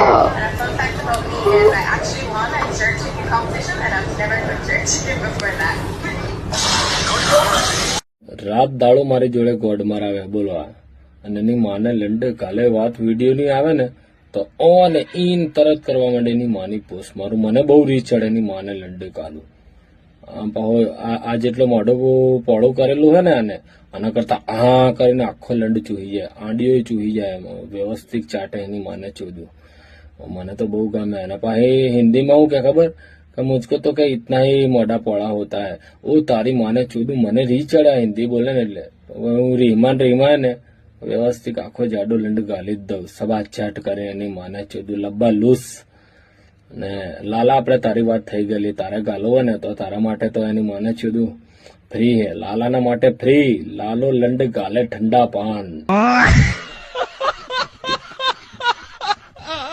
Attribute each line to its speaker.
Speaker 1: And a fun fact about me is I actually won a jerk chicken competition and I've never cooked jerk chicken before that.
Speaker 2: રાત દાડો મારી જોડે God મરાવ્યા બોલવા અને એની માને લંડે કાલે વાત વિડીયો ની આવે ને તો ઓને ઈન તરત કરવા માંડે એની માની પોસ્ટ મારું મને બહુ રીચ ચડે એની માને લંડે કાલું આ જેટલો મોઢો પોળો કરેલું હોય ને આને આના કરતા આ કરીને આખો લંડ ચૂહી જાય આંડીઓ ચૂહી જાય એમાં વ્યવસ્થિત ચાટે એની માને ચોદ્યું મને તો બહુ ગમે એના પાસે હિન્દીમાં હું કે ખબર कि मुझको तो क्या इतना ही मोटा पड़ा होता है वो तारी माने चूदू મને રી ચડ્યા હિન્દી બોલે ને એટલે હું રીમાન ને વ્યવસ્થિત આખો જાડો લંડ ગાલી જ દઉં સબા ચાટ કરે એની માને ચૂદુ લબ્બા લૂસ ને લાલા આપણે તારી વાત થઈ ગયેલી તારે ગાલવો ને તો તારા માટે તો એની માને ચૂદુ ફ્રી હે લાલાના માટે ફ્રી લાલો લંડ ગાલે ઠંડા પાન